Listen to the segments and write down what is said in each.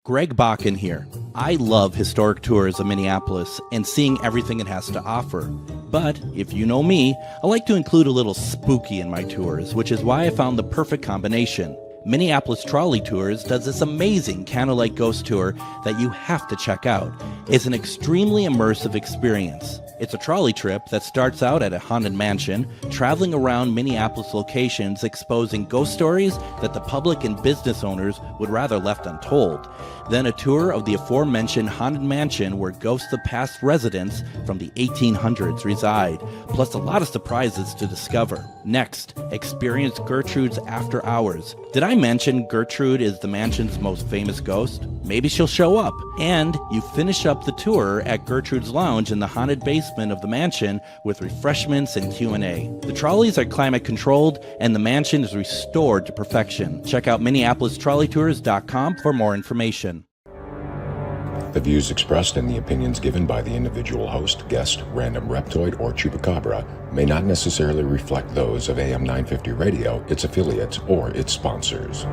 Greg Bakun here. I love historic tours of Minneapolis and seeing everything it has to offer. But if you know me, I like to include a little spooky in my tours, which is why I found the perfect combination. Minneapolis Trolley Tours does this amazing candlelight ghost tour that you have to check out. It's an extremely immersive experience. It's a trolley trip that starts out at a haunted mansion, traveling around Minneapolis locations exposing ghost stories that the public and business owners would rather left untold. Then a tour of the aforementioned haunted mansion where ghosts of past residents from the 1800s reside, plus a lot of surprises to discover. Next, experience Gertrude's After Hours. Did I mention Gertrude is the mansion's most famous ghost? Maybe she'll show up. And you finish up the tour at Gertrude's Lounge in the haunted basement of the mansion with refreshments and Q&A. The trolleys are climate controlled and the mansion is restored to perfection. Check out MinneapolisTrolleyTours.com for more information. The views expressed and the opinions given by the individual host, guest, random reptoid, or chupacabra may not necessarily reflect those of AM 950 Radio, its affiliates, or its sponsors.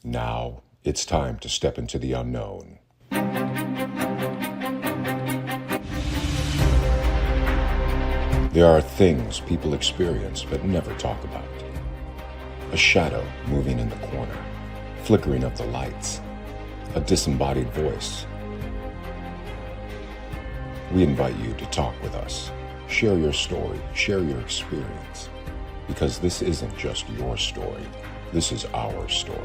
Now, it's time to step into the unknown. There are things people experience but never talk about. A shadow moving in the corner, flickering of the lights, a disembodied voice. We invite you to talk with us. Share your story, share your experience. Because this isn't just your story, this is our story.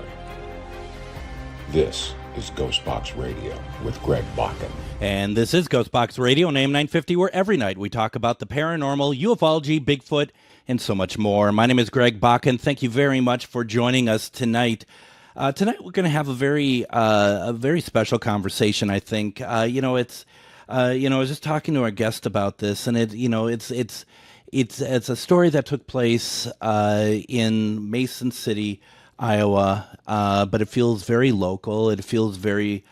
This is GhostBox Radio with Greg Bakun. And this is GhostBox Radio on AM 950, where every night we talk about the paranormal, ufology, Bigfoot, and so much more. My name is Greg Bakun. Thank you very much for joining us tonight. Tonight we're going to have a very special conversation. I think I was just talking to our guest about this, and it's a story that took place in Mason City, Iowa, but it feels very local. It feels very,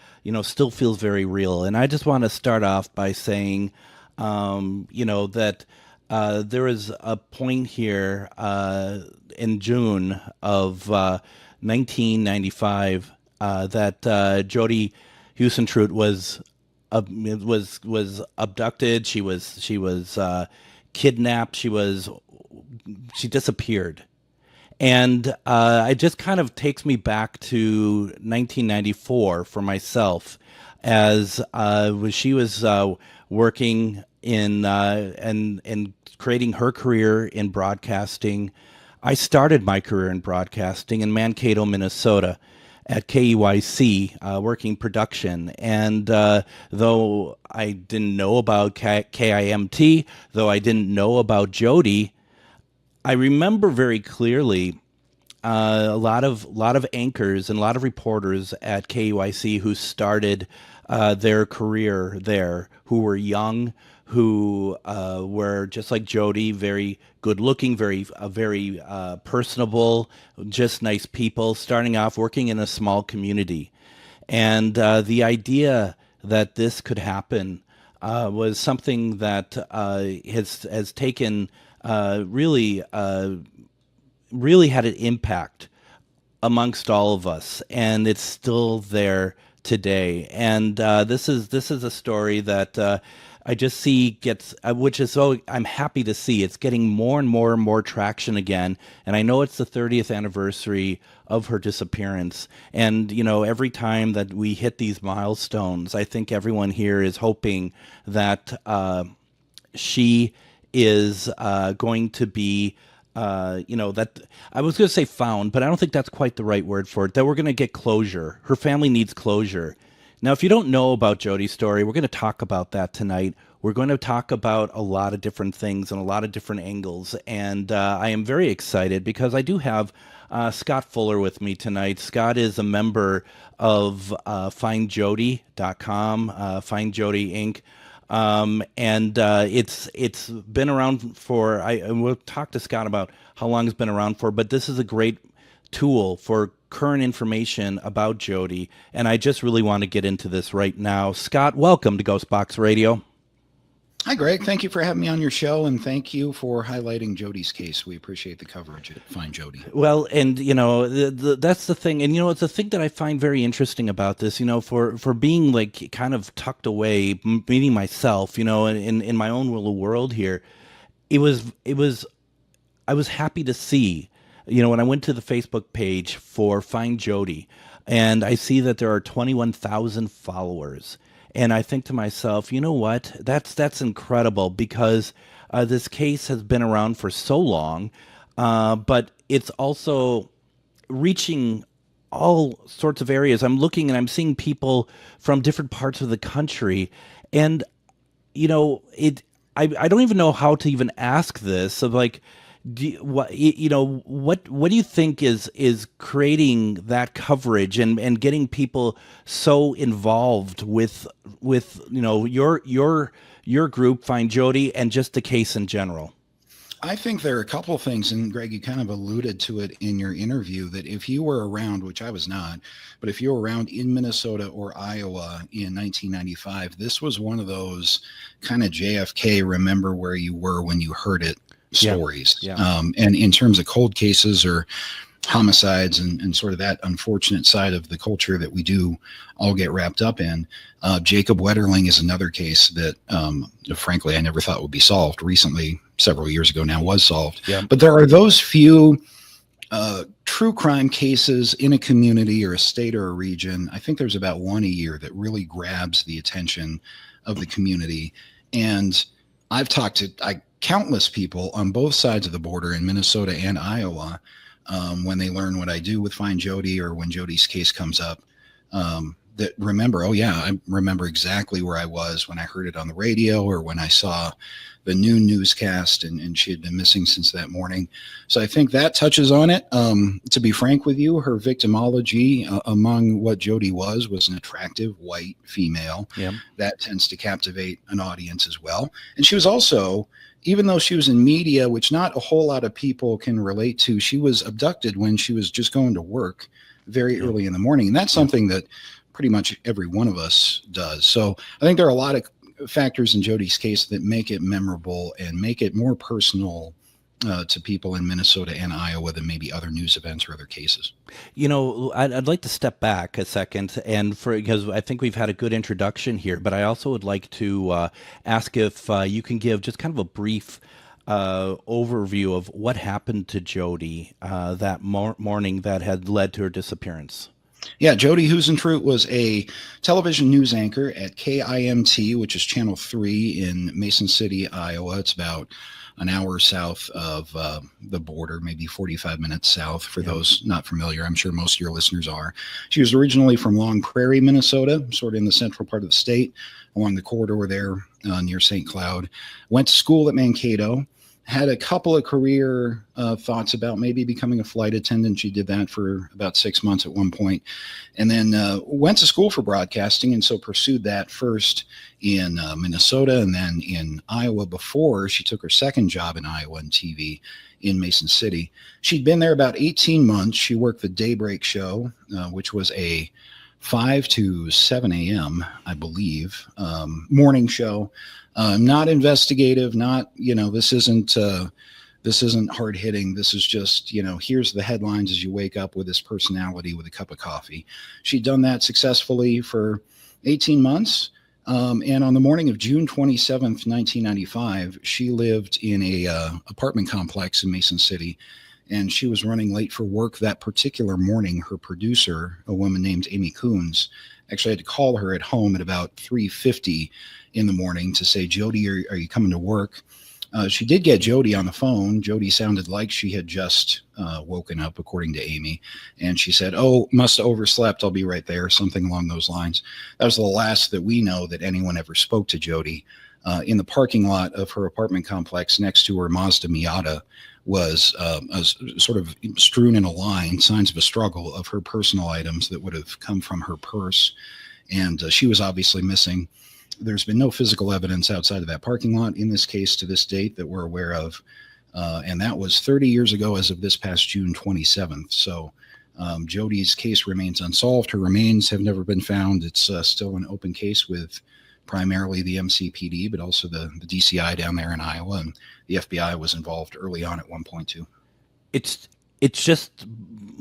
still feels very real. And I just want to start off by saying, that there is a point here in June of 1995 that Jodi Huisentruit was abducted. She was kidnapped. She disappeared, and it just kind of takes me back to 1994 for myself, as she was working in and creating her career in broadcasting. I started my career in broadcasting in Mankato, Minnesota, at KEYC, working production. And though I didn't know about KIMT, though I didn't know about Jodi, I remember very clearly a lot of anchors and a lot of reporters at KEYC who started their career there, who were young, who were just like Jodi, very good-looking, very personable, just nice people, starting off working in a small community. And the idea that this could happen was something that has taken really had an impact amongst all of us, and it's still there today. And this is a story that I just see I'm happy to see it's getting more and more traction again. And I know it's the 30th anniversary of her disappearance. And, every time that we hit these milestones, I think everyone here is hoping that she is going to be, that I was going to say found, but I don't think that's quite the right word for it, that we're going to get closure. Her family needs closure. Now, if you don't know about Jodi's story, we're going to talk about that tonight. We're going to talk about a lot of different things and a lot of different angles. And I am very excited because I do have Scott Fuller with me tonight. Scott is a member of FindJodi.com, Find Jodi Inc. And it's been around for, and we'll talk to Scott about how long it's been around for, but this is a great tool for current information about Jodi, and I just really want to get into this right now. Scott, welcome to GhostBox Radio. Hi, Greg. Thank you for having me on your show, and thank you for highlighting Jodi's case. We appreciate the coverage at Find Jodi. Well, and that's the thing, and it's the thing that I find very interesting about this. For being like kind of tucked away, meeting myself, in my own little world here, it was I was happy to see, when I went to the Facebook page for Find Jodi, and I see that there are 21,000 followers, and I think to myself, you know what? That's incredible because this case has been around for so long, but it's also reaching all sorts of areas. I'm looking and I'm seeing people from different parts of the country, and it. I don't even know how to even ask this. Of like, what do you think is creating that coverage and getting people so involved with your group, Find Jodi, and just the case in general? I think there are a couple of things, and Greg, you kind of alluded to it in your interview, that if you were around, which I was not, but if you were around in Minnesota or Iowa in 1995, this was one of those kind of JFK, remember where you were when you heard it stories. Yeah. And in terms of cold cases or homicides and sort of that unfortunate side of the culture that we do all get wrapped up in. Jacob Wetterling is another case that, frankly, I never thought would be solved. Recently, several years ago now, was solved. Yeah. But there are those few true crime cases in a community or a state or a region. I think there's about one a year that really grabs the attention of the community. And I've talked to countless people on both sides of the border in Minnesota and Iowa when they learn what I do with Find Jodi or when Jodi's case comes up, that remember, oh yeah, I remember exactly where I was when I heard it on the radio or when I saw the noon newscast and she had been missing since that morning. So I think that touches on it. To be frank with you, her victimology among what Jodi was an attractive white female. Yeah. That tends to captivate an audience as well. And she was also, even though she was in media, which not a whole lot of people can relate to, she was abducted when she was just going to work very early in the morning. And that's something that pretty much every one of us does. So I think there are a lot of factors in Jodi's case that make it memorable and make it more personal to people in Minnesota and Iowa than maybe other news events or other cases. I'd like to step back a second, because I think we've had a good introduction here, but I also would like to ask if you can give just kind of a brief overview of what happened to Jodi that morning that had led to her disappearance. Yeah, Jodi Huisentruit was a television news anchor at KIMT, which is Channel 3 in Mason City, Iowa. It's about an hour south of the border, maybe 45 minutes south for those not familiar. I'm sure most of your listeners are. She was originally from Long Prairie, Minnesota, sort of in the central part of the state, along the corridor there near St. Cloud. Went to school at Mankato. Had a couple of career thoughts about maybe becoming a flight attendant. She did that for about 6 months at one point, and then went to school for broadcasting, and so pursued that first in Minnesota and then in Iowa before she took her second job in Iowa in TV in Mason City. She'd been there about 18 months. She worked the Daybreak show, which was a 5 to 7 a.m., I believe, morning show. Not investigative, not, this isn't hard hitting. This is just, here's the headlines as you wake up with this personality with a cup of coffee. She'd done that successfully for 18 months. And on the morning of June 27th, 1995, she lived in a apartment complex in Mason City, and she was running late for work that particular morning. Her producer, a woman named Amy Coons, actually had to call her at home at about 3:50 in the morning to say, Jodi, are you coming to work? She did get Jodi on the phone. Jodi sounded like she had just woken up, according to Amy. And she said, oh, must have overslept. I'll be right there. Something along those lines. That was the last that we know that anyone ever spoke to Jodi. In the parking lot of her apartment complex next to her Mazda Miata was sort of strewn in a line, signs of a struggle of her personal items that would have come from her purse. And she was obviously missing. There's been no physical evidence outside of that parking lot in this case to this date that we're aware of. And that was 30 years ago as of this past June 27th. So Jodi's case remains unsolved. Her remains have never been found. It's still an open case with primarily the MCPD, but also the DCI down there in Iowa, and the FBI was involved early on at one point too. It just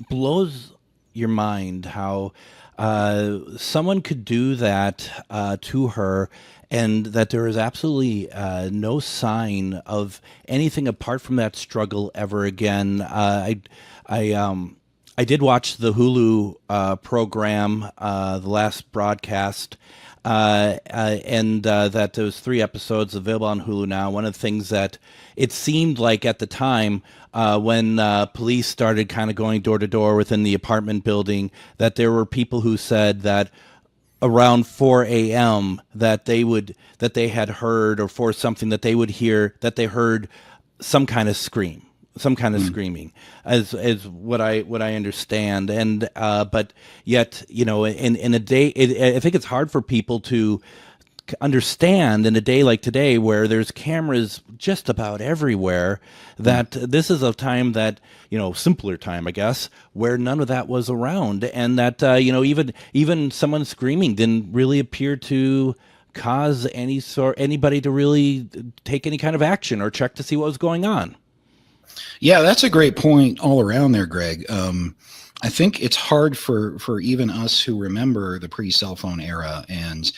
blows your mind how someone could do that to her, and that there is absolutely no sign of anything apart from that struggle ever again. I did watch the Hulu program, the last broadcast, and that those 3 episodes available on Hulu now. One of the things that it seemed like at the time, when police started kind of going door to door within the apartment building, that there were people who said that around 4 a.m. that they had heard, or for something that they would hear, that they heard some kind of scream, some kind of screaming, as what I understand. And but yet, in a day, I think it's hard for people to understand in a day like today, where there's cameras just about everywhere, that this is a time that, simpler time, I guess, where none of that was around, and that even someone screaming didn't really appear to cause anybody to really take any kind of action or check to see what was going on. Yeah, that's a great point all around there, Greg. I think it's hard for even us who remember the pre-cell phone era and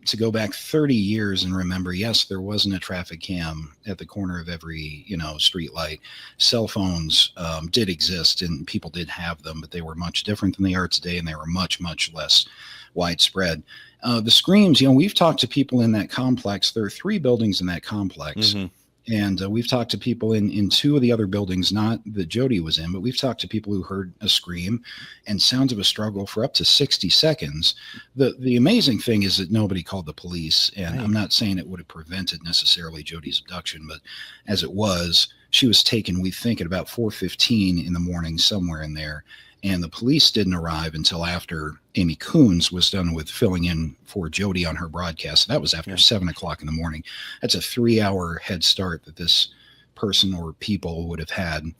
to go back 30 years and remember, yes, there wasn't a traffic cam at the corner of every, street light. Cell phones did exist, and people did have them, but they were much different than they are today, and they were much, much less widespread. The screams, we've talked to people in that complex. There are 3 buildings in that complex. Mm-hmm. And we've talked to people in 2 of the other buildings, not that Jodi was in, but we've talked to people who heard a scream and sounds of a struggle for up to 60 seconds. The amazing thing is that nobody called the police. And right. I'm not saying it would have prevented necessarily Jodi's abduction, but as it was, she was taken, we think, at about 4:15 in the morning, somewhere in there. And the police didn't arrive until after Amy Coons was done with filling in for Jodi on her broadcast. That was after 7 o'clock in the morning. That's a 3-hour head start that this person or people would have had.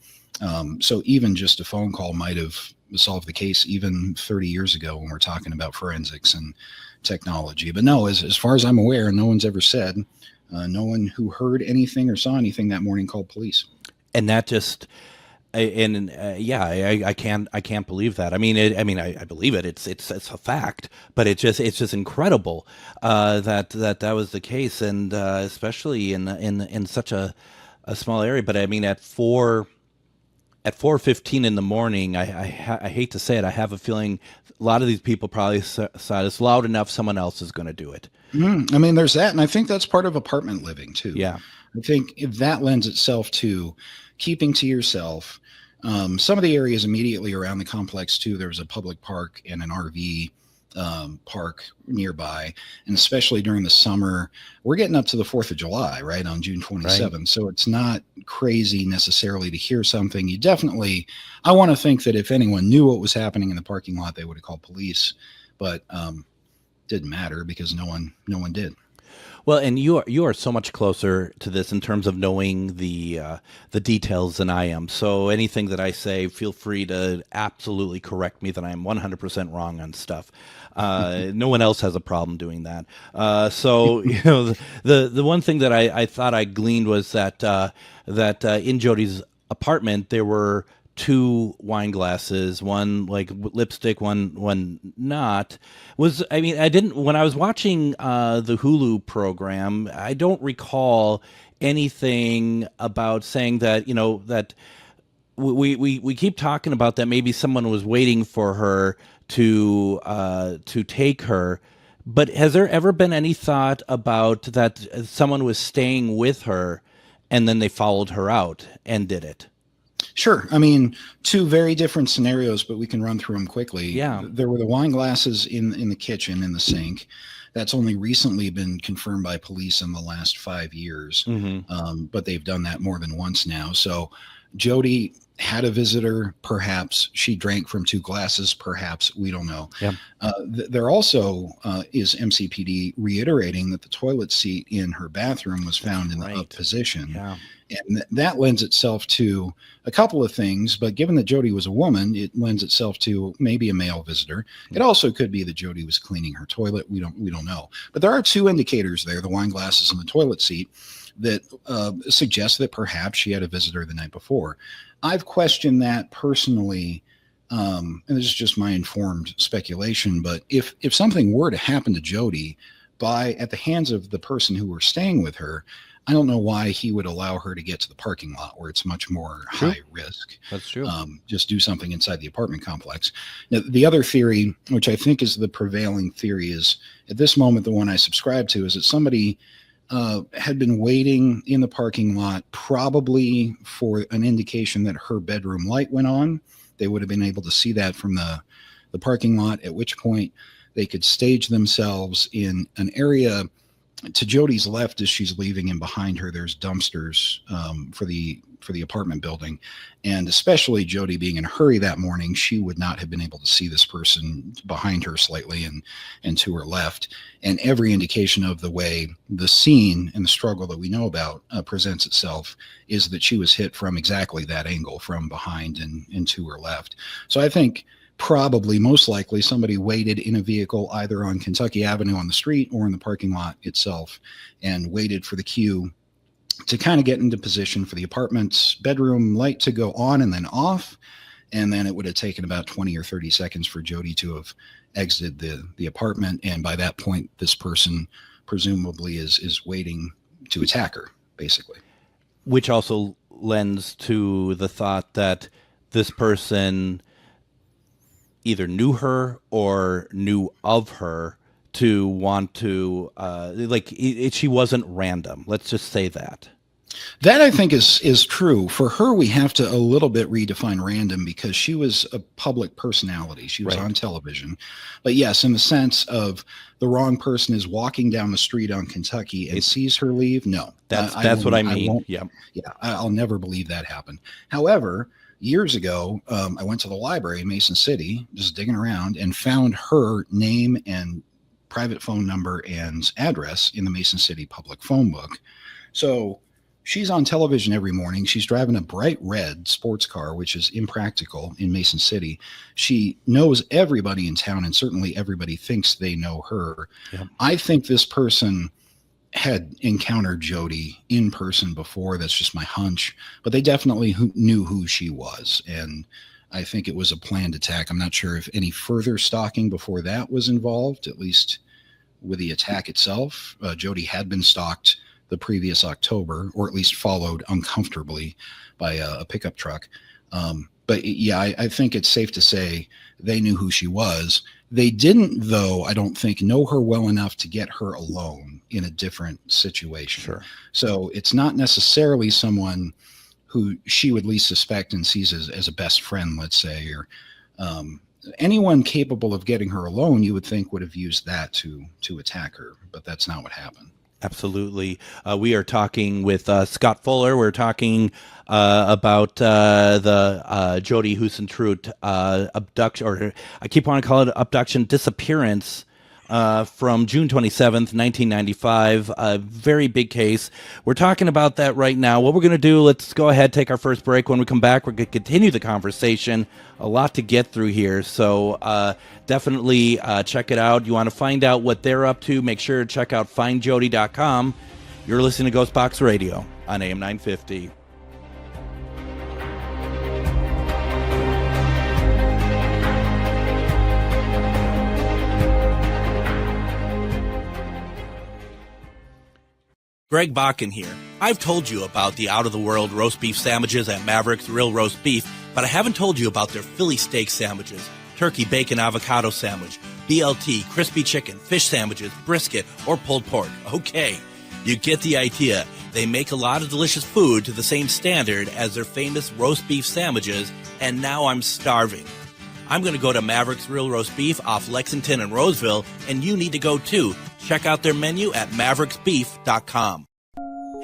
So even just a phone call might have solved the case even 30 years ago when we're talking about forensics and technology. But no, as far as I'm aware, no one's ever said, no one who heard anything or saw anything that morning called police. And that just... I can't believe that. I believe it. It's a fact, but it's just incredible that was the case, and especially in such a small area. But at 4:15 in the morning, I hate to say it, I have a feeling a lot of these people probably said it's loud enough, someone else is going to do it. There's that, and I think that's part of apartment living too. Yeah, I think if that lends itself to keeping to yourself. Some of the areas immediately around the complex too, there was a public park and an RV park nearby, and especially during the summer, we're getting up to the 4th of July, right, on June 27th. Right. So it's not crazy necessarily to hear something. You definitely, I want to think that if anyone knew what was happening in the parking lot, they would have called police, but didn't matter because no one did. Well, and you are so much closer to this in terms of knowing the details than I am. So anything that I say, feel free to absolutely correct me that I am 100% wrong on stuff. No one else has a problem doing that. So the one thing that I thought I gleaned was that in Jodi's apartment there were 2 wine glasses, one like lipstick, one not. When I was watching the Hulu program, I don't recall anything about saying that, that we keep talking about that maybe someone was waiting for her to take her. But has there ever been any thought about that someone was staying with her and then they followed her out and did it? Sure. 2 very different scenarios, but we can run through them quickly. Yeah. There were the wine glasses in the kitchen, in the sink. That's only recently been confirmed by police in the last 5 years. Mm-hmm. But they've done that more than once now. So Jodi had a visitor, perhaps. She drank from 2 glasses, perhaps. We don't know. Yeah. There also is MCPD reiterating that the toilet seat in her bathroom was found in the up position. Yeah. And that lends itself to a couple of things, but given that Jodi was a woman, it lends itself to maybe a male visitor. It also could be that Jodi was cleaning her toilet. We don't know. But there are 2 indicators there, the wine glasses and the toilet seat, that suggest that perhaps she had a visitor the night before. I've questioned that personally, and this is just my informed speculation, but if something were to happen to Jodi at the hands of the person who were staying with her, I don't know why he would allow her to get to the parking lot where it's much more high risk. That's true. Just do something inside the apartment complex. Now, the other theory, which I think is the prevailing theory, is at this moment, the one I subscribe to, is that somebody had been waiting in the parking lot, probably for an indication that her bedroom light went on. They would have been able to see that from the parking lot, at which point they could stage themselves in an area to Jodi's left as she's leaving, and behind her there's dumpsters for the apartment building. And especially Jodi being in a hurry that morning, she would not have been able to see this person behind her slightly and to her left. And every indication of the way the scene and the struggle that we know about presents itself is that she was hit from exactly that angle, from behind and to her left. So I think probably most likely somebody waited in a vehicle either on Kentucky Avenue on the street or in the parking lot itself, and waited for the cue to kind of get into position for the apartment's bedroom light to go on and then off. And then it would have taken about 20 or 30 seconds for Jodi to have exited the apartment. And by that point, this person presumably is waiting to attack her, basically. Which also lends to the thought that this person either knew her or knew of her to want to, she wasn't random. Let's just say that. That I think is true. For her, we have to a little bit redefine random, because she was a public personality. She was on television. But yes, in the sense of the wrong person is walking down the street on Kentucky and sees her leave. No, that's what I mean. I'll never believe that happened. However, years ago, I went to the library in Mason City, just digging around, and found her name and private phone number and address in the Mason City public phone book. So she's on television every morning. She's driving a bright red sports car, which is impractical in Mason City. She knows everybody in town, and certainly everybody thinks they know her. Yeah. I think this person had encountered Jodi in person before. That's just my hunch, but they definitely knew who she was. And I think it was a planned attack. I'm not sure if any further stalking before that was involved, at least with the attack itself. Jodi had been stalked the previous October, or at least followed uncomfortably by a pickup truck. But yeah, I think it's safe to say they knew who she was. They didn't, though, I don't think, know her well enough to get her alone in a different situation. Sure. So it's not necessarily someone who she would least suspect and sees as a best friend, let's say, or anyone capable of getting her alone, you would think would have used that to attack her, but that's not what happened. Absolutely. We are talking with Scott Fuller. We're talking about the Jodi Huisentruit abduction, or I keep wanting to call it abduction, disappearance from June 27th, 1995. A very big case. We're talking about that right now. What we're going to do, let's go ahead, take our first break. When we come back, we're going to continue the conversation. A lot to get through here. So definitely check it out. You want to find out what they're up to, make sure to check out findjodi.com. You're listening to GhostBox Radio on AM 950. Greg Bakun here. I've told you about the out-of-the-world roast beef sandwiches at Maverick's Real Roast Beef, but I haven't told you about their Philly steak sandwiches, turkey bacon avocado sandwich, BLT, crispy chicken, fish sandwiches, brisket, or pulled pork. Okay, you get the idea. They make a lot of delicious food to the same standard as their famous roast beef sandwiches, and now I'm starving. I'm going to go to Maverick's Real Roast Beef off Lexington and Roseville, and you need to go too. Check out their menu at mavericksbeef.com.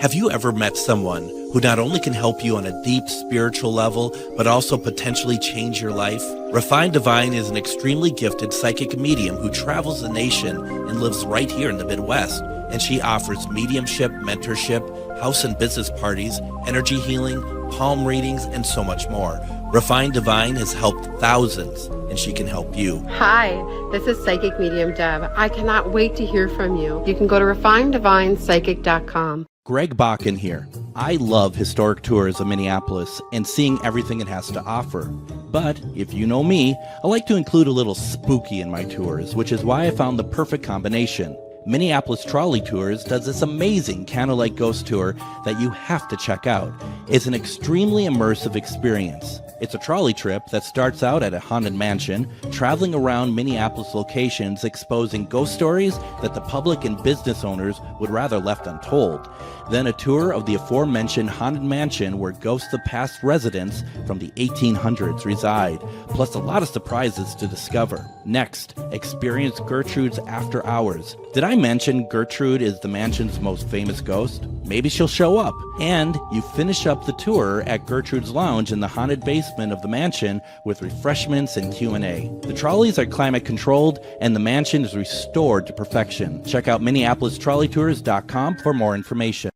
Have you ever met someone who not only can help you on a deep spiritual level, but also potentially change your life? Refined Divine is an extremely gifted psychic medium who travels the nation and lives right here in the Midwest. And she offers mediumship, mentorship, house and business parties, energy healing, palm readings, and so much more. Refined Divine has helped thousands, and she can help you. Hi, this is Psychic Medium Deb. I cannot wait to hear from you. You can go to refineddivinepsychic.com. Greg Bakun here. I love historic tours of Minneapolis and seeing everything it has to offer. But if you know me, I like to include a little spooky in my tours, which is why I found the perfect combination. Minneapolis Trolley Tours does this amazing candlelight ghost tour that you have to check out. It's an extremely immersive experience. It's a trolley trip that starts out at a haunted mansion, traveling around Minneapolis locations exposing ghost stories that the public and business owners would rather left untold. Then a tour of the aforementioned haunted mansion where ghosts of past residents from the 1800s reside, plus a lot of surprises to discover. Next, experience Gertrude's After Hours. Did I mention Gertrude is the mansion's most famous ghost? Maybe she'll show up. And you finish up the tour at Gertrude's Lounge in the haunted basement of the mansion with refreshments and Q&A. The trolleys are climate controlled and the mansion is restored to perfection. Check out MinneapolisTrolleyTours.com for more information.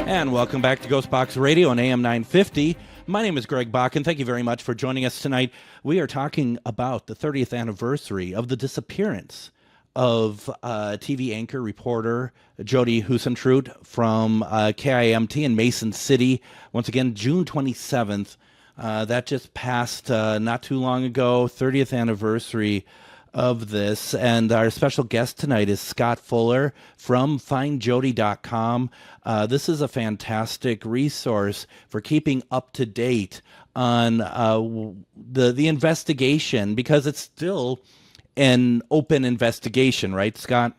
And welcome back to GhostBox Radio on AM 950. My name is Greg Bakun. Thank you very much for joining us tonight. We are talking about the 30th anniversary of the disappearance of TV anchor reporter Jodi Huisentruit from KIMT in Mason City. Once again, June 27th. That just passed not too long ago, 30th anniversary of this. And our special guest tonight is Scott Fuller from FindJodi.com. This is a fantastic resource for keeping up to date on the investigation, because it's still an open investigation, right, Scott?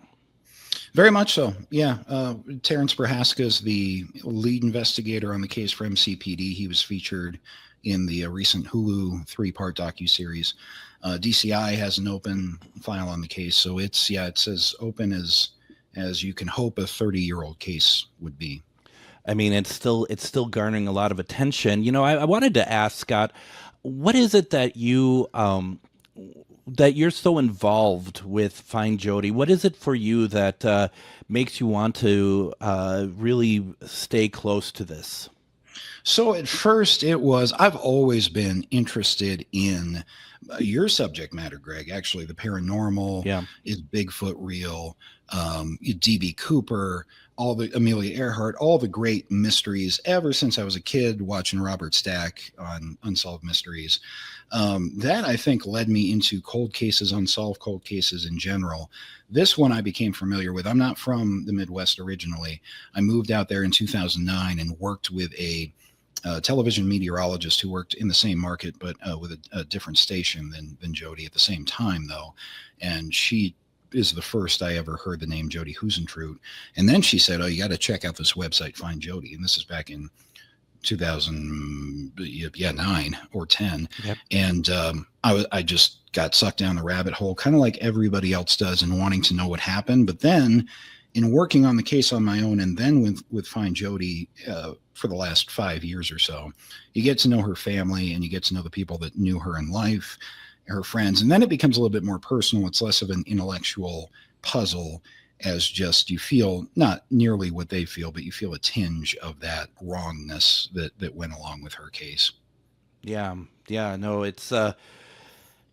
Very much so, yeah. Terrence Prohaska is the lead investigator on the case for MCPD. He was featured in the recent Hulu 3-part docuseries. DCI has an open file on the case, so it's as open as you can hope a 30-year-old case would be. I mean, it's still garnering a lot of attention. You know, I wanted to ask Scott, what is it that you that you're so involved with Find Jodi? What is it for you that makes you want to really stay close to this? So at first I've always been interested in your subject matter, Greg, actually the paranormal. Yeah. Is Bigfoot real? D.B. Cooper, all the Amelia Earhart, all the great mysteries ever since I was a kid watching Robert Stack on Unsolved Mysteries. That I think led me into cold cases, unsolved cold cases in general. This one I became familiar with. I'm not from the Midwest originally. I moved out there in 2009 and worked with a television meteorologist who worked in the same market, but with a different station than Jodi at the same time, though. And she is the first I ever heard the name Jodi Huisentruit. And then she said, oh, you got to check out this website, Find Jodi. And this is back in 2009 or 10. Yep. And I just got sucked down the rabbit hole, kind of like everybody else does, and wanting to know what happened. But then in working on the case on my own, and then with Find Jodi for the last 5 years or so, you get to know her family and you get to know the people that knew her in life, her friends. And then it becomes a little bit more personal. It's less of an intellectual puzzle, as just you feel not nearly what they feel, but you feel a tinge of that wrongness that went along with her case. Yeah. No,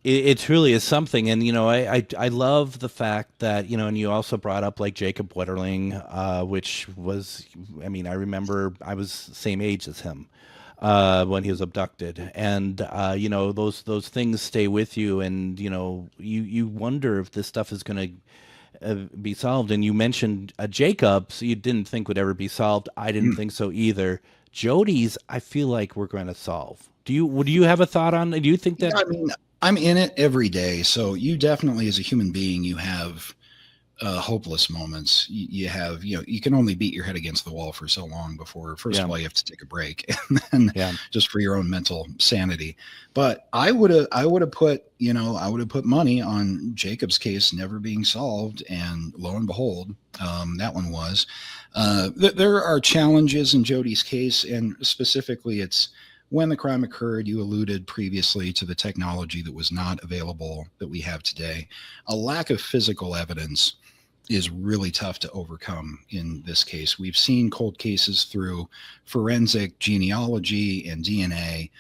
it truly is something. And, you know, I love the fact that, you know, and you also brought up like Jacob Wetterling, which was, I mean, I remember I was same age as him when he was abducted. And, you know, those things stay with you. And, you know, you wonder if this stuff is going to be solved. And you mentioned Jacob, so you didn't think would ever be solved. I didn't think so either. Jodi's, I feel like we're going to solve. Do you have a thought on it? Do you think that? I mean, I'm in it every day. So you definitely, as a human being, you have hopeless moments, you have, you can only beat your head against the wall for so long before, first of all, you have to take a break, and then just for your own mental sanity. But I would have put money on Jacob's case never being solved, and lo and behold, that one was. There are challenges in Jodi's case, and specifically, it's when the crime occurred. You alluded previously to the technology that was not available that we have today. A lack of physical evidence is really tough to overcome in this case. We've seen cold cases through forensic genealogy and DNA.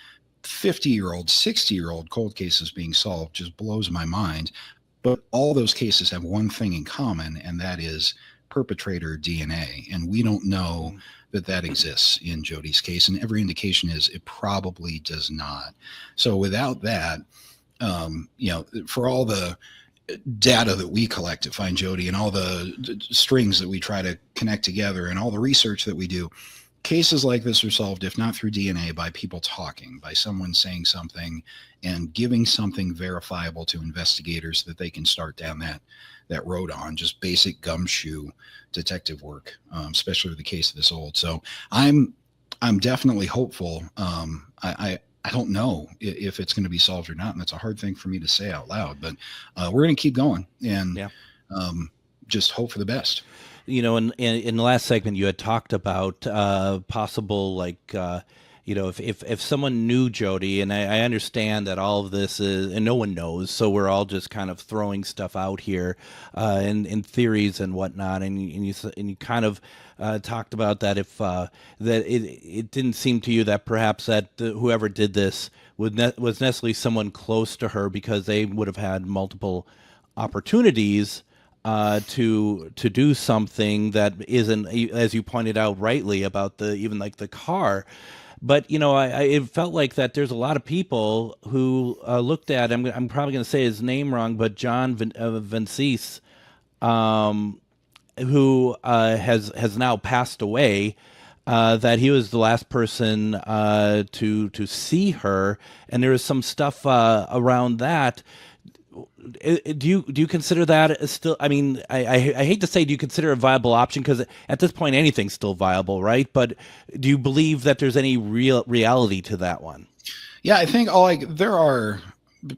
50-year-old, 60-year-old cold cases being solved just blows my mind. But all those cases have one thing in common, and that is perpetrator DNA. And we don't know that exists in Jodi's case, and every indication is it probably does not. So without that, for all the data that we collect to find Jodi and all the strings that we try to connect together and all the research that we do, cases like this are solved, if not through DNA, by people talking, by someone saying something and giving something verifiable to investigators that they can start down that road on. Just basic gumshoe detective work, especially with the case this old. So I'm definitely hopeful. I don't know if it's going to be solved or not, and that's a hard thing for me to say out loud, but we're going to keep going and just hope for the best. In the last segment, you had talked about possible, if someone knew Jodi, and I understand that all of this is, and no one knows, so we're all just kind of throwing stuff out here in theories and whatnot, and you kind of talked about that if that it didn't seem to you that perhaps that whoever did this was necessarily someone close to her, because they would have had multiple opportunities to do something that isn't, as you pointed out rightly, about the car. But it felt like that there's a lot of people who looked at, I'm probably going to say his name wrong, but John Vinces, who has now passed away, that he was the last person to see her, and there was some stuff around that. Do you consider that still? I mean, I hate to say, do you consider a viable option? Because at this point, anything's still viable, right? But do you believe that there's any real reality to that one? Yeah, I think there are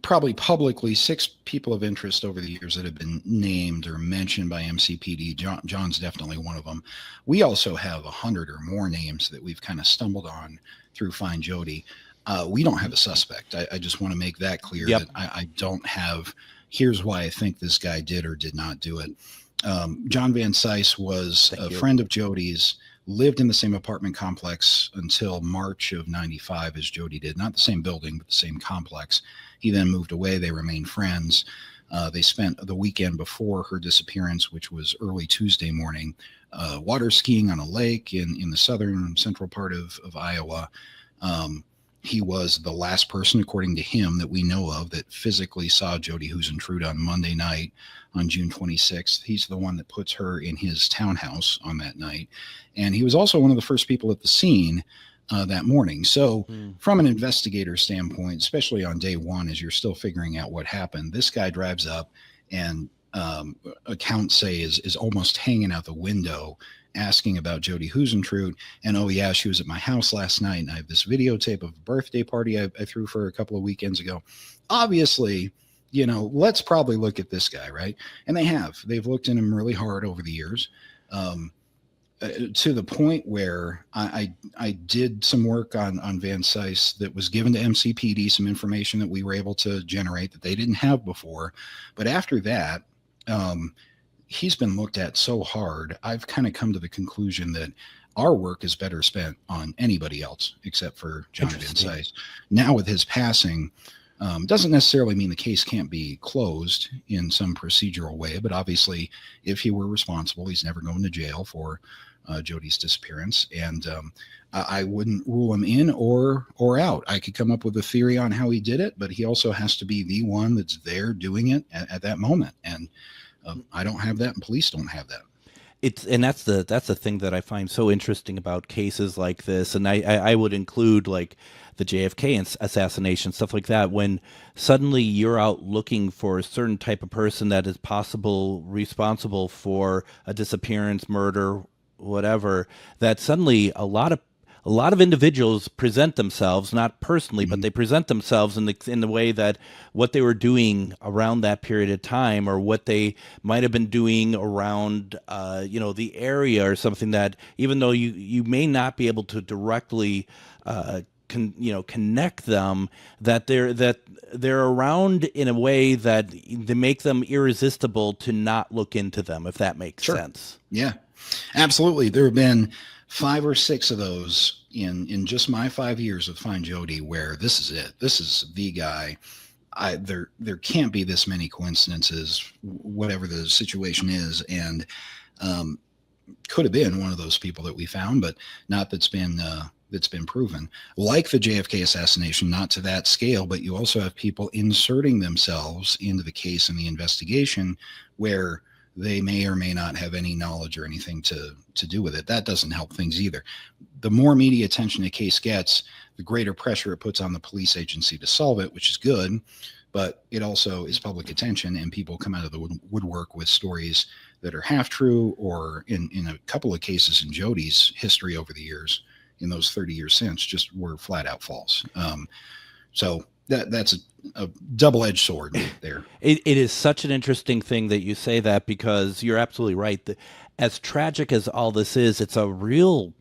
probably publicly 6 people of interest over the years that have been named or mentioned by MCPD. John's definitely one of them. We also have 100 or more names that we've kind of stumbled on through Find Jodi. We don't have a suspect. I just want to make that clear. That I don't have, here's why I think this guy did or did not do it. John Vinces was a friend of Jodi's, lived in the same apartment complex until March of 95 as Jodi did. Not the same building, but the same complex. He then moved away. They remained friends. They spent the weekend before her disappearance, which was early Tuesday morning, water skiing on a lake in the southern central part of Iowa. He was the last person, according to him, that we know of that physically saw Jodi Huisentruit on Monday night on June 26th. He's the one that puts her in his townhouse on that night. And he was also one of the first people at the scene that morning. So from an investigator standpoint, especially on day one, as you're still figuring out what happened, this guy drives up and accounts say is almost hanging out the window asking about Jodi Huisentruit, and oh yeah, she was at my house last night, and I have this videotape of a birthday party I threw for her a couple of weekends ago. Obviously, let's probably look at this guy, right? And they've looked at him really hard over the years, to the point where I did some work on Vinces that was given to MCPD, some information that we were able to generate that they didn't have before. But after that, he's been looked at so hard, I've kind of come to the conclusion that our work is better spent on anybody else except for John Vinces. Now with his passing, doesn't necessarily mean the case can't be closed in some procedural way, but obviously if he were responsible, he's never going to jail for Jodi's disappearance. And I wouldn't rule him in or out. I could come up with a theory on how he did it, but he also has to be the one that's there doing it at that moment. And I don't have that, and police don't have that. that's the thing that I find so interesting about cases like this, and I would include like the JFK assassination, stuff like that, when suddenly you're out looking for a certain type of person that is possible responsible for a disappearance, murder, whatever, that suddenly a lot of individuals present themselves, not personally, but they present themselves in the way that what they were doing around that period of time, or what they might have been doing around, the area or something, that even though you may not be able to directly, connect them, that they're around in a way that they make them irresistible to not look into them, if that makes sense. Yeah, absolutely. There have been 5 or 6 of those in just my 5 years of Find Jodi, where this is it. This is the guy. There can't be this many coincidences, whatever the situation is, and could have been one of those people that we found, but not that's been proven. Like the JFK assassination, not to that scale, but you also have people inserting themselves into the case and the investigation where they may or may not have any knowledge or anything to do with it. That doesn't help things either. The more media attention a case gets, the greater pressure it puts on the police agency to solve it, which is good, but it also is public attention, and people come out of the woodwork with stories that are half true, or in a couple of cases in Jodi's history over the years, in those 30 years since, just were flat out false. So that's a double-edged sword there. It is such an interesting thing that you say that, because you're absolutely right. As tragic as all this is, it's a real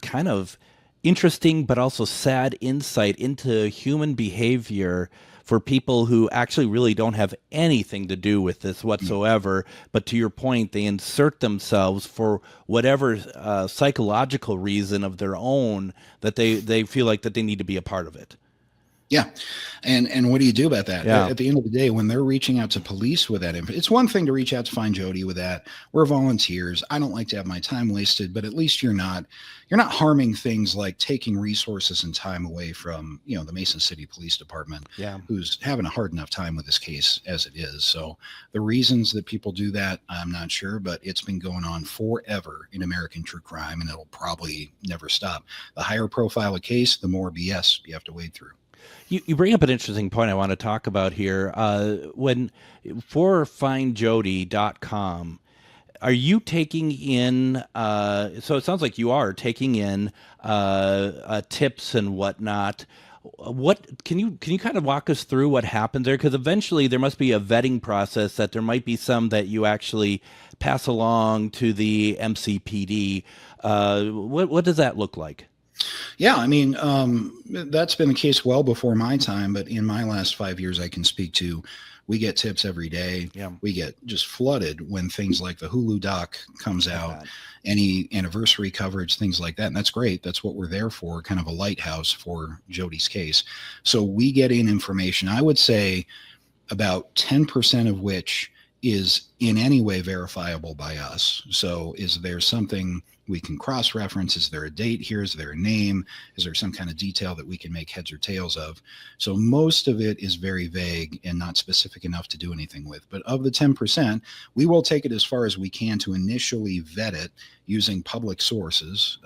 kind of interesting but also sad insight into human behavior for people who actually really don't have anything to do with this whatsoever. But to your point, they insert themselves for whatever psychological reason of their own, that they feel like that they need to be a part of it. Yeah. And what do you do about that? Yeah. At the end of the day, when they're reaching out to police with that info, it's one thing to reach out to Find Jodi with that. We're volunteers. I don't like to have my time wasted, but at least you're not harming things like taking resources and time away from, the Mason City Police Department, who's having a hard enough time with this case as it is. So the reasons that people do that, I'm not sure, but it's been going on forever in American true crime, and it'll probably never stop. The higher profile a case, the more BS you have to wade through. You bring up an interesting point I want to talk about here. When for findjodi.com, are you taking in, so it sounds like you are taking in tips and whatnot. What can you kind of walk us through what happens there? Because eventually there must be a vetting process, that there might be some that you actually pass along to the MCPD. What does that look like? Yeah, I mean, that's been the case well before my time, but in my last 5 years, I can speak to, we get tips every day. Yeah. We get just flooded when things like the Hulu doc comes out, any anniversary coverage, things like that. And that's great. That's what we're there for, kind of a lighthouse for Jodi's case. So we get in information, I would say about 10% of which is in any way verifiable by us. So is there something we can cross-reference? Is there a date here? Is there a name? Is there some kind of detail that we can make heads or tails of? So most of it is very vague and not specific enough to do anything with. But of the 10%, we will take it as far as we can to initially vet it using public sources.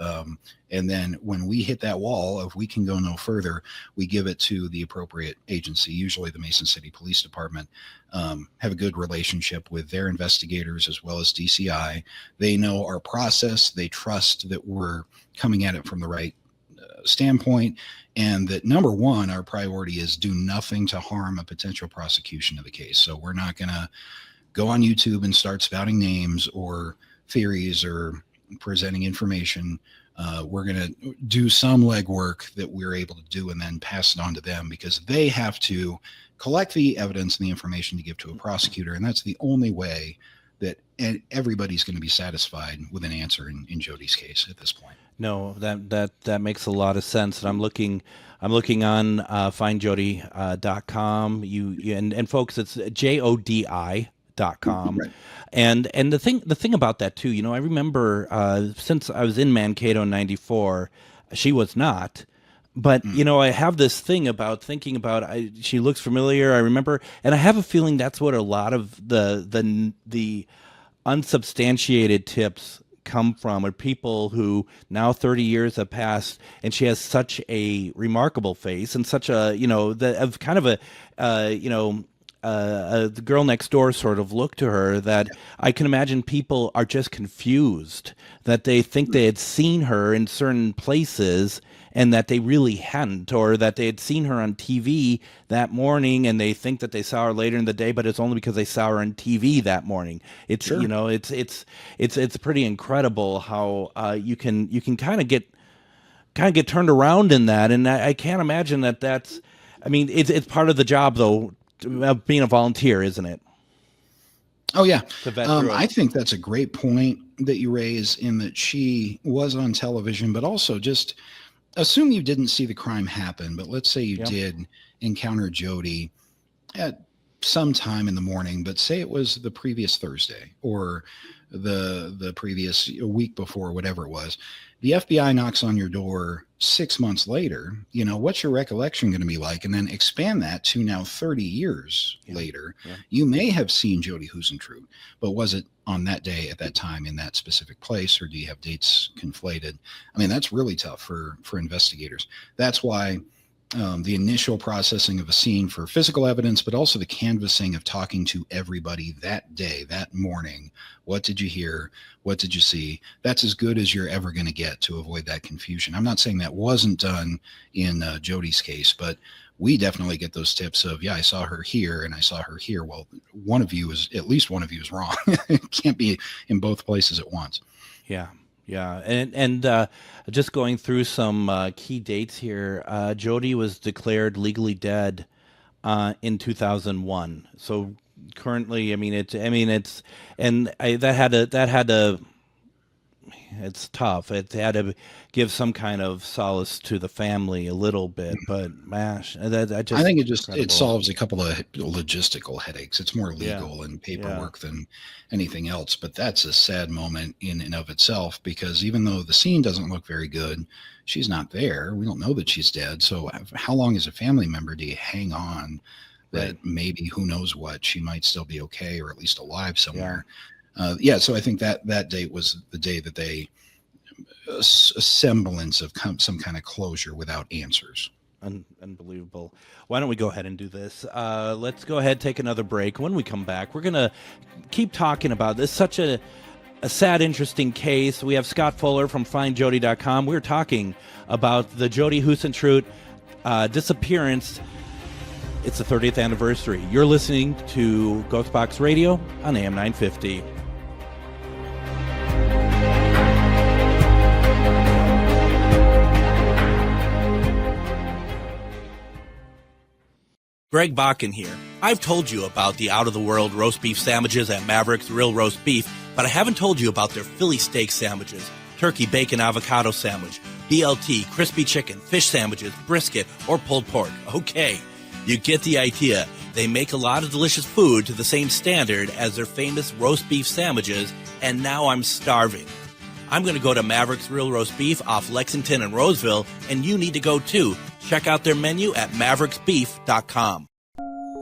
And then when we hit that wall of we can go no further, we give it to the appropriate agency, usually the Mason City Police Department. Have a good relationship with their investigators as well as DCI. They know our process. They trust that we're coming at it from the right standpoint, and that number one, our priority is do nothing to harm a potential prosecution of the case. So we're not going to go on YouTube and start spouting names or theories or presenting information. We're going to do some legwork that we're able to do and then pass it on to them, because they have to collect the evidence and the information to give to a prosecutor. And that's the only way that everybody's going to be satisfied with an answer in Jodi's case at this point. No, that makes a lot of sense. And I'm looking on findjodi.com. And folks, it's JODI.com. Right. And the thing about that too, I remember since I was in Mankato in '94, she was not. But, I have this thing about thinking about, she looks familiar, I remember, and I have a feeling that's what a lot of the unsubstantiated tips come from, or people who now 30 years have passed, and she has such a remarkable face and such a, of kind of a, the girl next door sort of look to her, that I can imagine people are just confused, that they think they had seen her in certain places and that they really hadn't, or that they had seen her on TV that morning and they think that they saw her later in the day, but it's only because they saw her on TV that morning. It's Sure. It's pretty incredible how you can kind of get turned around in that, and I can't imagine that's. I mean, it's part of the job though, of being a volunteer, isn't it? Oh yeah. I think that's a great point that you raise, in that she was on television, but also just assume you didn't see the crime happen, but let's say you did encounter Jodi at some time in the morning, but say it was the previous Thursday or the previous week before, whatever it was. The FBI knocks on your door 6 months later. What's your recollection going to be like? And then expand that to now 30 years later. Yeah. You may have seen Jodi Huisentruit, but was it on that day at that time in that specific place, or do you have dates conflated? I mean, that's really tough for investigators. That's why the initial processing of a scene for physical evidence, but also the canvassing of talking to everybody that day, that morning. What did you hear? What did you see? That's as good as you're ever going to get to avoid that confusion. I'm not saying that wasn't done in Jodi's case, but we definitely get those tips of, I saw her here and I saw her here. Well, at least one of you is wrong. It can't be in both places at once. Yeah. Yeah, and just going through some key dates here. Jodi was declared legally dead in 2001. So currently, it's tough. It had to give some kind of solace to the family a little bit, but I think it solves a couple of logistical headaches. It's more legal and paperwork than anything else, but that's a sad moment in and of itself, because even though the scene doesn't look very good, she's not there. We don't know that she's dead. So how long as a family member do you hang on that maybe, who knows what, she might still be okay, or at least alive somewhere? So I think that date was the day that they a semblance of some kind of closure without answers. Unbelievable. Why don't we go ahead and do this? Let's go ahead, take another break. When we come back, we're going to keep talking about this. Such a sad, interesting case. We have Scott Fuller from FindJodi.com. We're talking about the Jodi Huisentruit disappearance. It's the 30th anniversary. You're listening to GhostBox Radio on AM 950. Greg Bakun here. I've told you about the out-of-the-world roast beef sandwiches at Maverick's Real Roast Beef, but I haven't told you about their Philly steak sandwiches, turkey, bacon, avocado sandwich, BLT, crispy chicken, fish sandwiches, brisket, or pulled pork. Okay, you get the idea. They make a lot of delicious food to the same standard as their famous roast beef sandwiches, and now I'm starving. I'm going to go to Maverick's Real Roast Beef off Lexington and Roseville, and you need to go too. Check out their menu at mavericksbeef.com.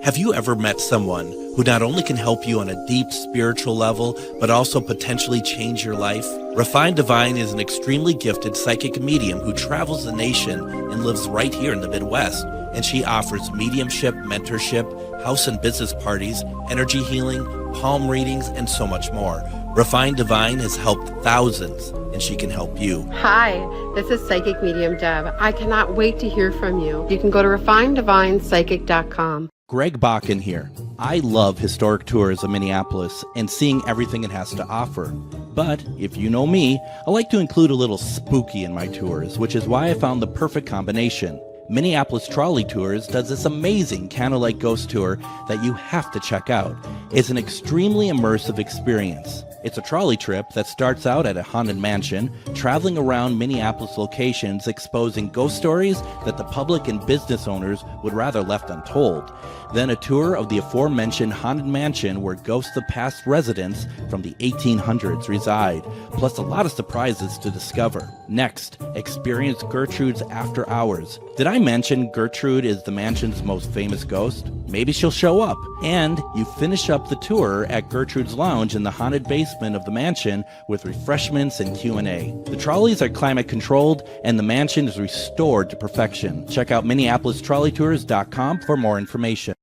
Have you ever met someone who not only can help you on a deep spiritual level, but also potentially change your life? Refined Divine is an extremely gifted psychic medium who travels the nation and lives right here in the Midwest. And she offers mediumship, mentorship, house and business parties, energy healing, palm readings, and so much more. Refined Divine has helped thousands, and she can help you. Hi, this is Psychic Medium Deb. I cannot wait to hear from you. You can go to refineddivinepsychic.com. Greg Bakun here. I love historic tours of Minneapolis and seeing everything it has to offer. But if you know me, I like to include a little spooky in my tours, which is why I found the perfect combination. Minneapolis Trolley Tours does this amazing candlelight ghost tour that you have to check out. It's an extremely immersive experience. It's a trolley trip that starts out at a haunted mansion, traveling around Minneapolis locations exposing ghost stories that the public and business owners would rather left untold. Then a tour of the aforementioned haunted mansion where ghosts of past residents from the 1800s reside, plus a lot of surprises to discover. Next, experience Gertrude's After Hours. Did I mention Gertrude is the mansion's most famous ghost? Maybe she'll show up. And you finish up the tour at Gertrude's Lounge in the haunted basement basement of the mansion with refreshments and Q&A. The trolleys are climate controlled and the mansion is restored to perfection. Check out MinneapolisTrolleyTours.com for more information.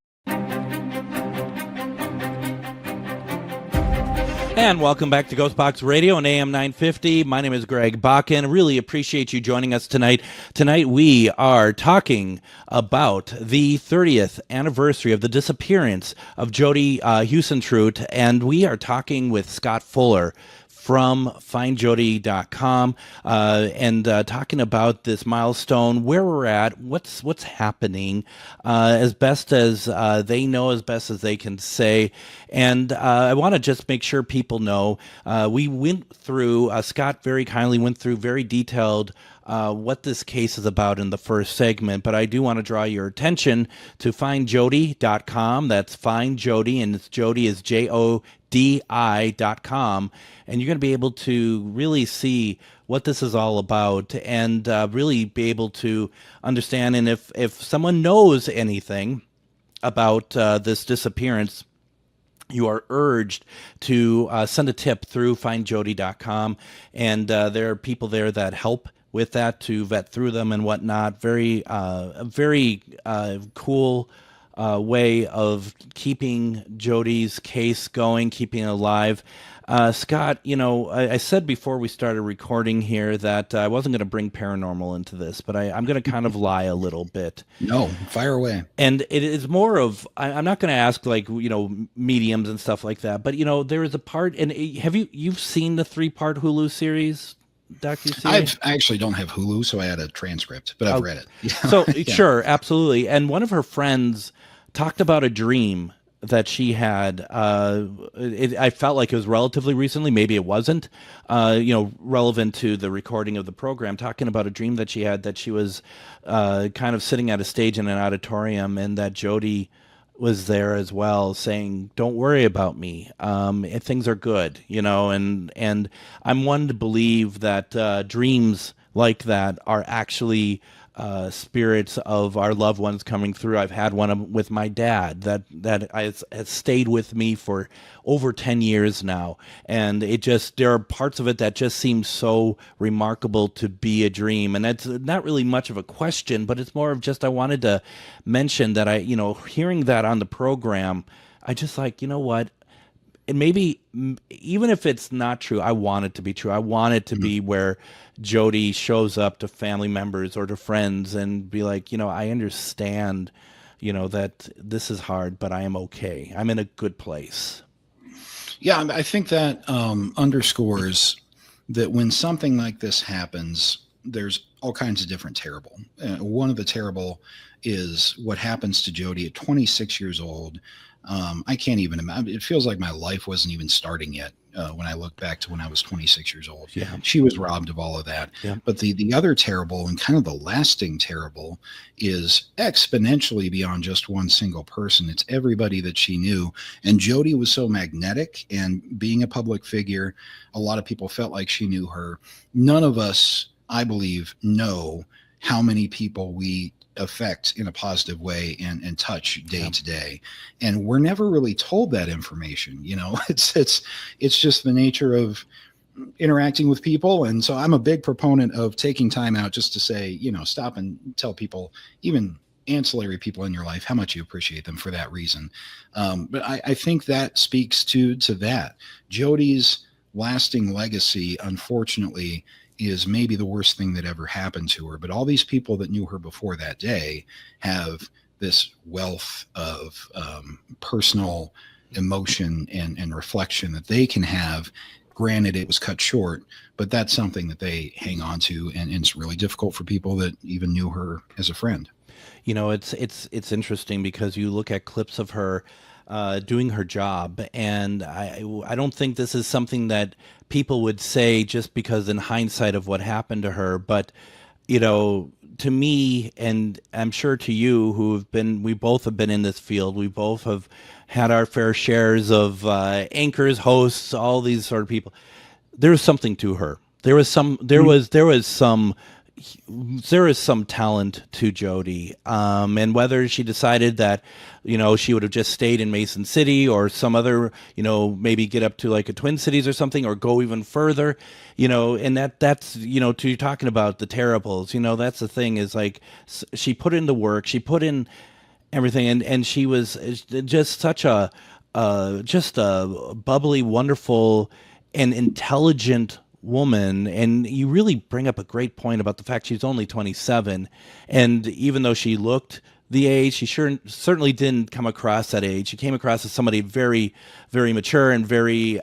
And welcome back to GhostBox Radio on AM 950. My name is Greg Bakun. Really appreciate you joining us tonight. Tonight we are talking about the 30th anniversary of the disappearance of Jodi Huisentruit, and we are talking with Scott Fuller from FindJodi.com and talking about this milestone, where we're at, what's happening, as best as they know, as best as they can say. And I want to just make sure people know we went through, Scott very kindly went through very detailed what this case is about in the first segment, but I do want to draw your attention to FindJodi.com. That's FindJodi, and it's Jodi is JODI.com, and you're going to be able to really see what this is all about and really be able to understand. And if someone knows anything about this disappearance, you are urged to send a tip through FindJodi.com, and there are people there that help with that, to vet through them and whatnot. Very cool way of keeping Jodi's case going, keeping it alive. Scott, you know, I said before we started recording here that I wasn't going to bring paranormal into this, but I'm going to kind of lie a little bit. No, fire away. And it is more of, I'm not going to ask like, you know, mediums and stuff like that, but you know, there is a part, and you've seen the 3-part Hulu series? I actually don't have Hulu, so I had a transcript, but I've read it. Yeah. So yeah. Sure, absolutely. And one of her friends talked about a dream that she had. I felt like it was relatively recently. Maybe it wasn't, relevant to the recording of the program, talking about a dream that she had, that she was kind of sitting at a stage in an auditorium, and that Jodi was there as well, saying, "Don't worry about me. Things are good," you know. And I'm one to believe that dreams like that are actually spirits of our loved ones coming through. I've had one with my dad that has stayed with me for over 10 years now, and there are parts of it that just seem so remarkable to be a dream. And that's not really much of a question, but it's more of just, I wanted to mention that hearing that on the program, I just like, you know what, and maybe even if it's not true, I want it to be true. I want it to be where Jodi shows up to family members or to friends and be like, I understand, that this is hard, but I am okay. I'm in a good place. Yeah, I think that underscores that when something like this happens, there's all kinds of different terrible. One of the terrible is what happens to Jodi at 26 years old. I can't even imagine. It feels like my life wasn't even starting yet when I look back to when I was 26 years old. Yeah. She was robbed of all of that. Yeah. But the other terrible, and kind of the lasting terrible, is exponentially beyond just one single person. It's everybody that she knew. And Jodi was so magnetic, and being a public figure, a lot of people felt like she knew her. None of us, I believe, know how many people we affect in a positive way and touch day to day, and we're never really told that information. It's just the nature of interacting with people. And so I'm a big proponent of taking time out just to say, stop and tell people, even ancillary people in your life, how much you appreciate them for that reason. But I think that speaks to that. Jodi's lasting legacy, unfortunately, is maybe the worst thing that ever happened to her. But all these people that knew her before that day have this wealth of personal emotion and reflection that they can have. Granted, it was cut short, but that's something that they hang on to, and it's really difficult for people that even knew her as a friend. It's interesting because you look at clips of her doing her job, and I don't think this is something that people would say just because in hindsight of what happened to her, but to me, and I'm sure to you, we both have been in this field, we both have had our fair shares of anchors, hosts, all these sort of people. There was something to her. There was some there is some talent to Jodi, and whether she decided that, she would have just stayed in Mason City or some other, maybe get up to like a Twin Cities or something, or go even further, and that's, to you're talking about the terribles, that's the thing, is like, she put in the work, she put in everything, and she was just such just a bubbly, wonderful, and intelligent woman. And you really bring up a great point about the fact she's only 27, and even though she looked the age, she certainly didn't come across that age. She came across as somebody very, very mature, and very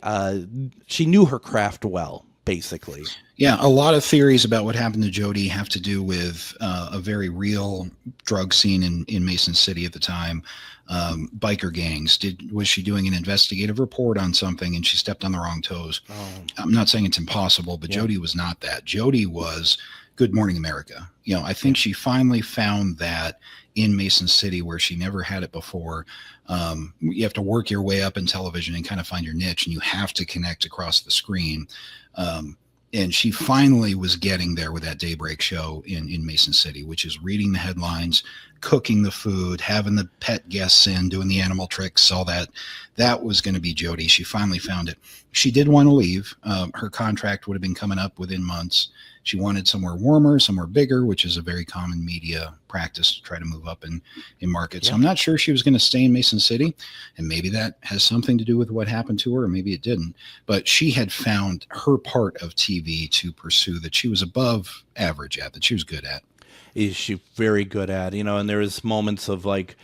she knew her craft well, basically. Yeah, a lot of theories about what happened to Jodi have to do with a very real drug scene in Mason City at the time. Biker gangs. Was she doing an investigative report on something and she stepped on the wrong toes? Oh. I'm not saying it's impossible, but Jodi was not that. Jodi was Good Morning America. I think she finally found that in Mason City, where she never had it before. You have to work your way up in television and kind of find your niche, and you have to connect across the screen. And she finally was getting there with that daybreak show in Mason City, which is reading the headlines, cooking the food, having the pet guests in, doing the animal tricks, all that. That was going to be Jodi. She finally found it. She did want to leave. Her contract would have been coming up within months. She wanted somewhere warmer, somewhere bigger, which is a very common media practice to try to move up in markets. Yeah. So I'm not sure she was going to stay in Mason City, and maybe that has something to do with what happened to her, or maybe it didn't. But she had found her part of TV to pursue that she was above average at, that she was good at. Is she very good at, and there was moments of like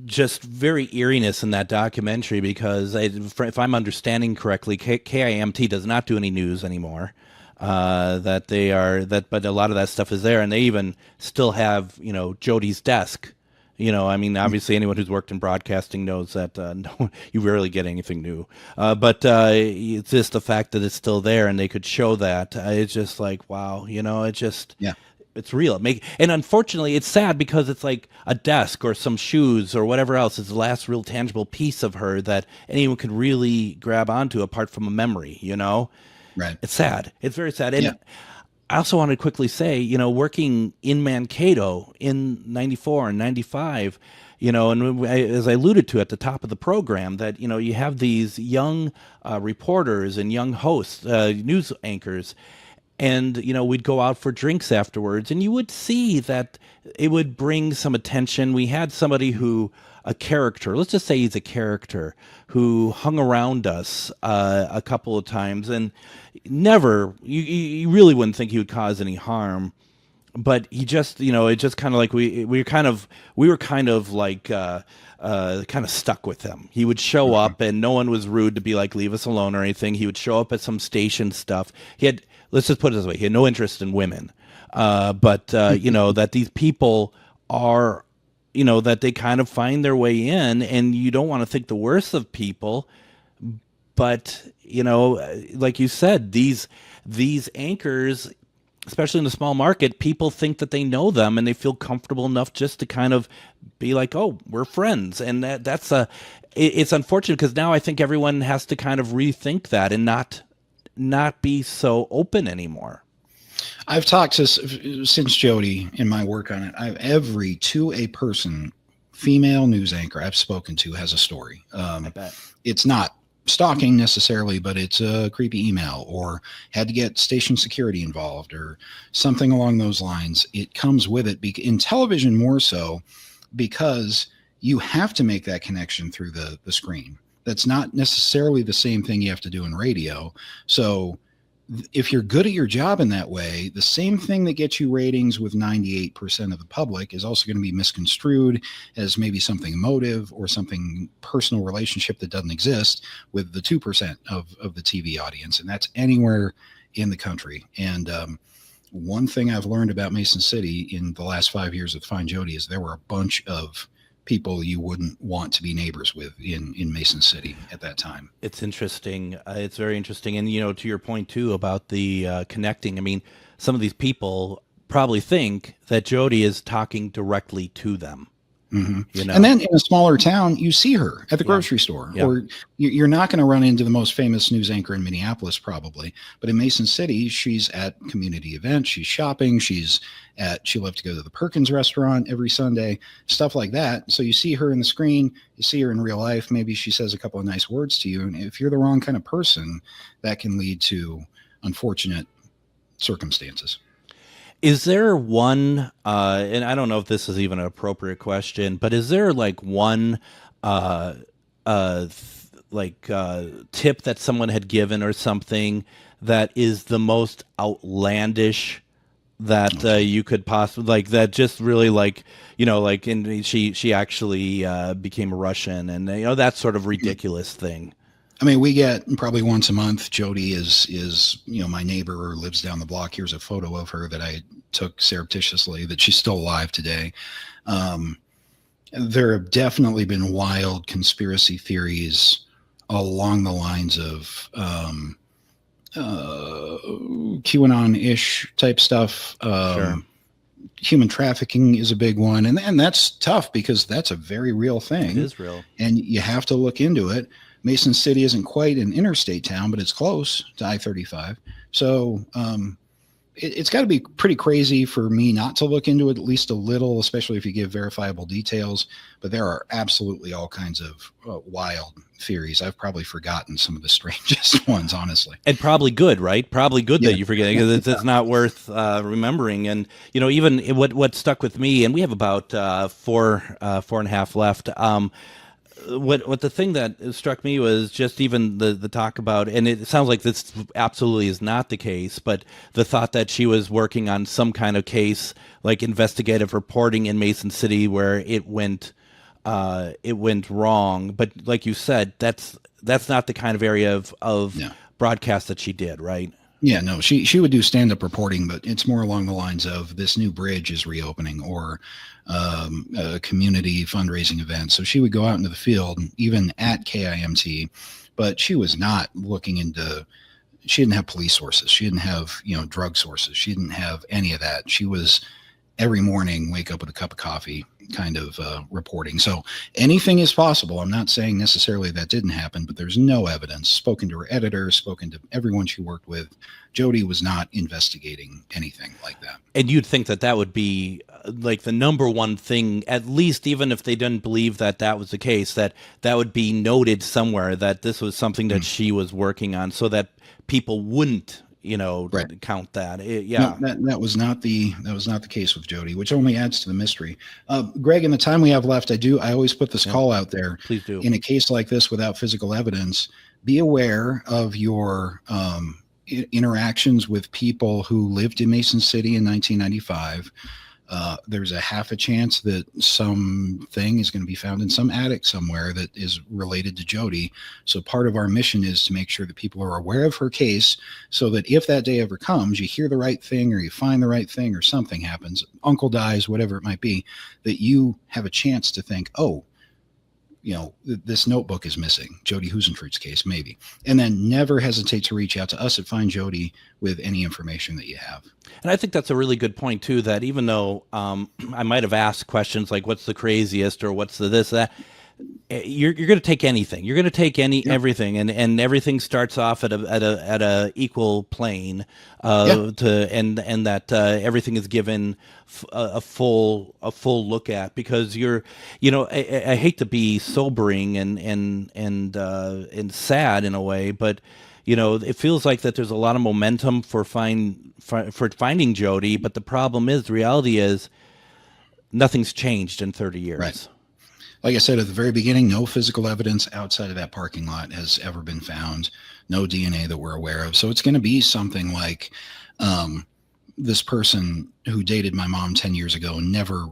just very eeriness in that documentary, because if I'm understanding correctly, KIMT does not do any news anymore. But a lot of that stuff is there, and they even still have, Jodi's desk. Obviously anyone who's worked in broadcasting knows that no, you rarely get anything new. But it's just the fact that it's still there and they could show that. It's just like, wow, it's real. And unfortunately, it's sad, because it's like a desk or some shoes or whatever else is the last real tangible piece of her that anyone could really grab onto, apart from a memory, Right. It's sad. It's very sad. And I also want to quickly say, working in Mankato in 94 and 95, and as I alluded to at the top of the program, that, you have these young reporters and young hosts, news anchors, and, we'd go out for drinks afterwards, and you would see that it would bring some attention. We had somebody a character, let's just say he's a character, who hung around us a couple of times, and never, you really wouldn't think he would cause any harm, but he just, it just kind of like we were kind of like kind of stuck with him. He would show up, and no one was rude to be like, leave us alone or anything. He would show up at some station stuff. Let's just put it this way, he had no interest in women, but that these people are, that they kind of find their way in, and you don't want to think the worst of people, but like you said, these anchors, especially in the small market, people think that they know them, and they feel comfortable enough just to kind of be like, oh, we're friends. And it's unfortunate, because now I think everyone has to kind of rethink that and not be so open anymore. I've talked since Jodi in my work on it. Every female news anchor I've spoken to has a story. I bet. It's not stalking necessarily, but it's a creepy email, or had to get station security involved, or something along those lines. It comes with it in television more so, because you have to make that connection through the screen. That's not necessarily the same thing you have to do in radio. So if you're good at your job in that way, the same thing that gets you ratings with 98% of the public is also going to be misconstrued as maybe something emotive or something personal relationship that doesn't exist with the 2% of the TV audience. And that's anywhere in the country. And one thing I've learned about Mason City in the last 5 years with Find Jodi is there were a bunch of people you wouldn't want to be neighbors with in Mason City at that time. It's interesting. It's very interesting. And, to your point, too, about the connecting, I mean, some of these people probably think that Jodi is talking directly to them. You know, And then in a smaller town, you see her at the grocery store, Yeah. or you're not going to run into the most famous news anchor in Minneapolis, probably. But in Mason City, she's at community events, she's shopping, she loved to go to the Perkins restaurant every Sunday, stuff like that. So you see her in the screen, you see her in real life. Maybe she says a couple of nice words to you. And if you're the wrong kind of person, that can lead to unfortunate circumstances. is there one, and I don't know if this is even an appropriate question, but is there like one, tip that someone had given or something that is the most outlandish that you could possibly, like, that just really, like, you know, like, and she actually became a Russian, and you know, that sort of ridiculous thing. I mean, we get probably once a month. Jodi is my neighbor or lives down the block. Here's a photo of her that I took surreptitiously, that she's still alive today. There have definitely been wild conspiracy theories along the lines of QAnon-ish type stuff. Sure. Human trafficking is a big one. And that's tough because that's a very real thing. It is real. And you have to look into it. Mason City isn't quite an interstate town, but it's close to I-35. So it's got to be pretty crazy for me not to look into it at least a little, especially if you give verifiable details. But there are absolutely all kinds of wild theories. I've probably forgotten some of the strangest ones, honestly. And probably good, right? Probably good that you forget, because it's not worth remembering. And, you know, even what stuck with me, and we have about four and a half left. What the thing that struck me was just even the talk about, and it sounds like this absolutely is not the case, but the thought that she was working on some kind of case, like investigative reporting in Mason City, where it went wrong. But like you said, that's not the kind of area of broadcast that she did, right? Yeah, no, she would do stand-up reporting, but it's more along the lines of this new bridge is reopening, or a community fundraising event. So she would go out into the field, even at KIMT, but she was not looking into, she didn't have police sources. She didn't have, drug sources. She didn't have any of that. She was every morning wake up with a cup of coffee kind of reporting. So anything is possible. I'm not saying necessarily that didn't happen, but there's no evidence. Spoken to her editor, spoken to everyone she worked with, Jodi was not investigating anything like that. And you'd think that would be like the number one thing, at least, even if they didn't believe that was the case, that would be noted somewhere, that this was something that she was working on, so that people wouldn't, count that. No, that was not the case with Jodi, which only adds to the mystery. Greg, in the time we have left, I always put this call out there. Please do. In a case like this without physical evidence, be aware of your interactions with people who lived in Mason City in 1995. There's a half a chance that something is going to be found in some attic somewhere that is related to Jodi. So part of our mission is to make sure that people are aware of her case, so that if that day ever comes, you hear the right thing, or you find the right thing, or something happens, uncle dies, whatever it might be, that you have a chance to think, oh, this notebook is missing. Jodi Huisentruit's case, maybe. And then never hesitate to reach out to us at Find Jodi with any information that you have. And I think that's a really good point, too, that even though I might have asked questions like, what's the craziest, or what's the this, that, you're going to take anything. You're going to take everything, and everything starts off at a equal plane, and that everything is given a full look at, because I hate to be sobering and sad in a way, but it feels like that there's a lot of momentum for finding Jodi, but the reality is nothing's changed in 30 years. Right. Like I said at the very beginning, no physical evidence outside of that parking lot has ever been found. No DNA that we're aware of. So it's going to be something like this person who dated my mom 10 years ago and never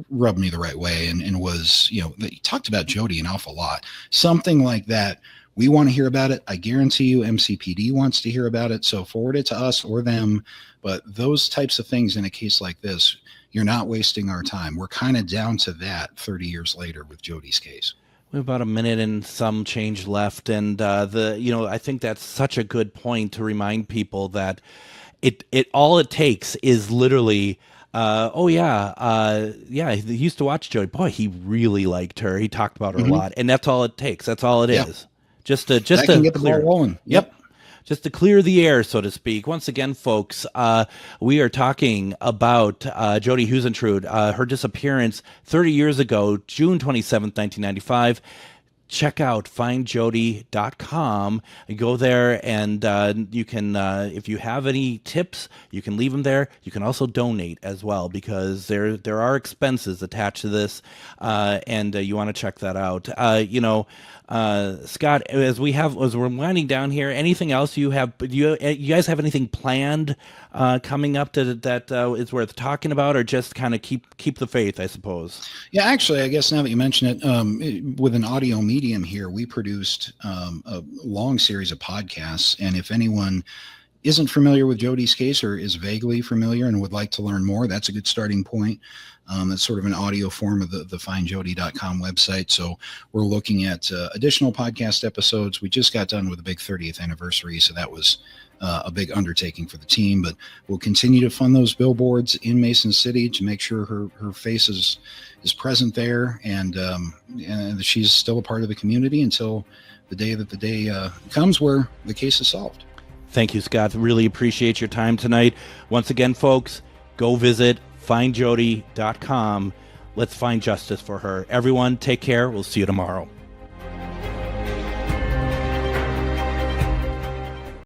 rubbed me the right way, and was, they talked about Jodi an awful lot. Something like that. We want to hear about it. I guarantee you MCPD wants to hear about it. So forward it to us or them. But those types of things in a case like this, you're not wasting our time. We're kind of down to that 30 years later with Jodi's case. We have about a minute and some change left. And I think that's such a good point to remind people that it all it takes is literally Yeah, he used to watch Jodi. Boy, he really liked her. He talked about her a lot, and that's all it takes. That's all it is. Just to that can get the ball rolling. Yep. Just to clear the air, so to speak. Once again, folks, we are talking about Jodi Huisentruit, her disappearance 30 years ago, June 27th, 1995. Check out findjodi.com. You go there and you can, if you have any tips, you can leave them there. You can also donate as well, because there are expenses attached to this, and you want to check that out. Scott, as we're winding down here, anything else you have? You guys have anything planned coming up that is worth talking about, or just kind of keep the faith, I suppose? Yeah, actually, I guess now that you mention it, with an audio medium here, we produced a long series of podcasts, and if anyone isn't familiar with Jodi's case or is vaguely familiar and would like to learn more, that's a good starting point. That's sort of an audio form of the findjodi.com website. So we're looking at additional podcast episodes. We just got done with the big 30th anniversary, so that was a big undertaking for the team. But we'll continue to fund those billboards in Mason City to make sure her face is present there, and she's still a part of the community until the day comes where the case is solved. Thank you, Scott. Really appreciate your time tonight. Once again, folks, go visit findjodi.com. Let's find justice for her. Everyone, take care. We'll see you tomorrow.